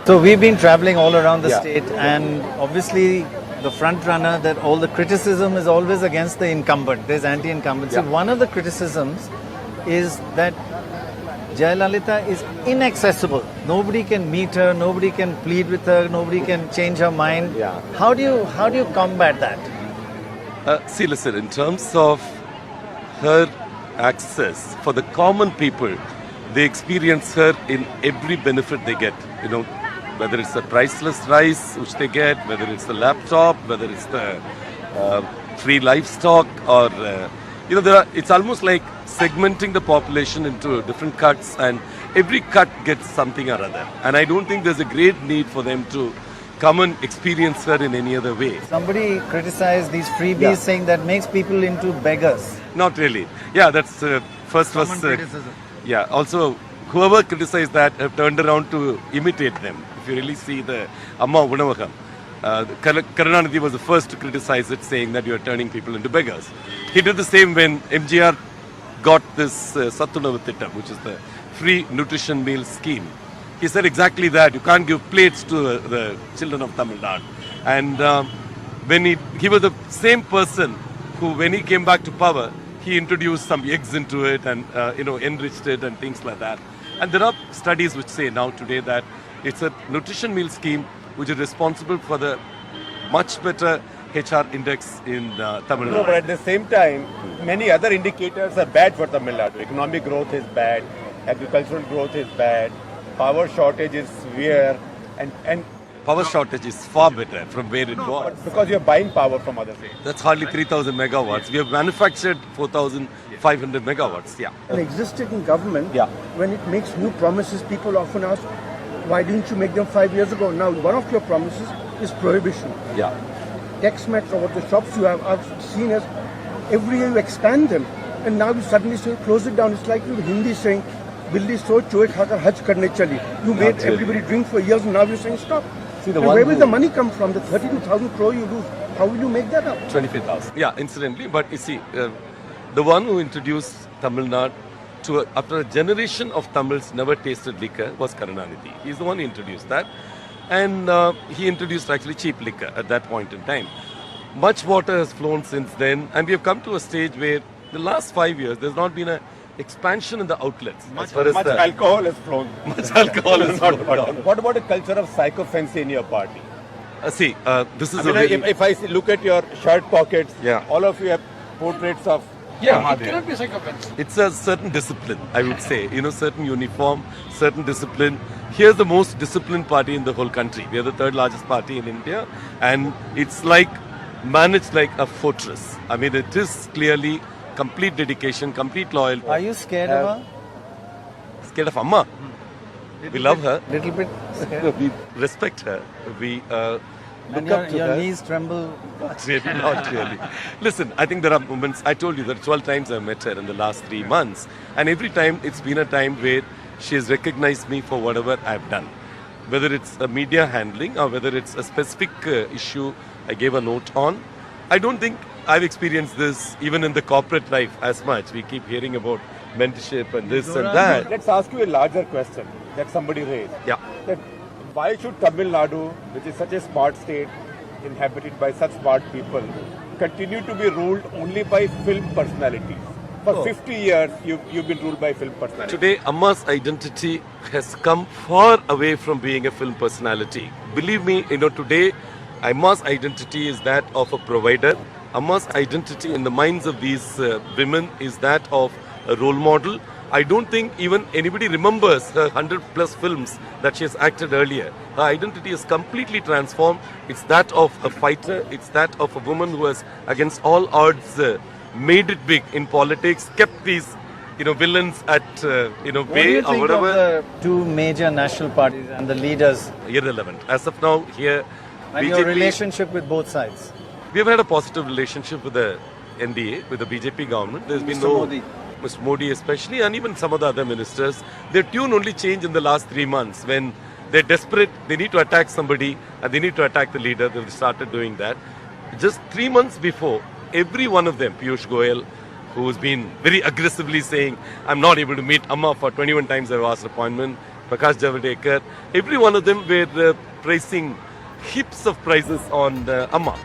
So we've been traveling all around the Yeah. state, and obviously the front runner, that all the criticism is always against the incumbent. There's anti-incumbency. Yeah. One of the criticisms is that Jayalalitha is inaccessible. Nobody can meet her, nobody can plead with her, nobody can change her mind. Yeah. How do you combat that? See, listen, in terms of her access for the common people, they experience her in every benefit they get. You know, whether it's the priceless rice which they get, whether it's the laptop, whether it's the free livestock, or it's almost like segmenting the population into different cuts, and every cut gets something or other. And I don't think there's a great need for them to come and experience her in any other way. Somebody criticized these freebies, Yeah. saying that makes people into beggars. Not really. Yeah, that's first was. Common criticism. Yeah, also, whoever criticized that have turned around to imitate them. If you really see the Amma Unavagam, Karunanidhi was the first to criticize it, saying that you are turning people into beggars. He did the same when MGR got this Sattunavu Thittam, which is the free nutrition meal scheme. He said exactly that. You can't give plates to the children of Tamil Nadu. And when he was the same person who, when he came back to power, he introduced some eggs into it and enriched it and things like that. And there are studies which say now today that it's a nutrition meal scheme which is responsible for the much better HR index in Tamil Nadu. No, but at the same time, many other indicators are bad for Tamil Nadu. Economic growth is bad, agricultural growth is bad, power shortage is severe, and Power shortage is far better from where it was. because you're buying power from other states. That's hardly 3,000 megawatts. We have manufactured 4,500 megawatts. Yeah. An existing government, Yeah. when it makes new promises, people often ask, why didn't you make them 5 years ago? Now, one of your promises is prohibition. Yeah. Tax-max or what the shops you have seen as every year you expand them, and now you suddenly say close it down. It's like you Hindi saying, "Billi so choe khakar Hajj karne chali." You made really. everybody drink for years, and now you're saying stop. See, the And one where will who- the money come from? The 32,000 crore you lose. How will you make that up? 25,000. Yeah, incidentally. But you see, the one who introduced Tamil Nadu after a generation of Tamils never tasted liquor was Karunanidhi. He's the one who introduced that. And he introduced actually cheap liquor at that point in time. Much water has flown since then, and we have come to a stage where the last 5 years there's not been an expansion in the outlets. As far as Much the- alcohol has flown. much alcohol is not down. What about a culture of sycophancy in your party? See, this is I mean, a very... if I look at your shirt pockets, Yeah. all of you have portraits of Yeah, Cannot be psychopaths. it's a certain discipline, I would say. Certain uniform, certain discipline. Here's the most disciplined party in the whole country. We are the third largest party in India, and it's like managed like a fortress. I mean, it is clearly complete dedication, complete loyalty. Are you scared of her? Scared of Amma? We love her. Little bit scared. We respect her. We And look up to your her. knees tremble. Not really, not really. Listen, I think there are moments, I told you that 12 times I've met her in the last 3 months. And every time it's been a time where she has recognized me for whatever I've done. Whether it's a media handling or whether it's a specific issue I gave a note on. I don't think I've experienced this even in the corporate life as much. We keep hearing about mentorship and this and that. Let's ask you a larger question that somebody raised. Yeah. That why should Tamil Nadu, which is such a smart state, inhabited by such smart people, continue to be ruled only by film personalities? For 50 years, you've been ruled by film personalities. Today, Amma's identity has come far away from being a film personality. Believe me, today, Amma's identity is that of a provider. Amma's identity in the minds of these women is that of a role model. I don't think even anybody remembers her 100 plus films that she has acted earlier. Her identity is completely transformed. It's that of a fighter. It's that of a woman who has, against all odds, made it big in politics, kept these villains at What do bay you or think whatever. of the two major national parties and the leaders Irrelevant. As of now, here, and your relationship with both sides? we have had a positive relationship with the NDA, with the BJP government. There's been Mr. no... Modi. Mr. Modi especially, and even some of the other ministers. Their tune only changed in the last 3 months when they're desperate, they need to attack somebody and they need to attack the leader. They've started doing that. Just 3 months before, every one of them, Piyush Goyal, who's been very aggressively saying, I'm not able to meet Amma for 21 times I've asked appointment. Prakash Javadekar, every one of them were praising heaps of praises on Amma.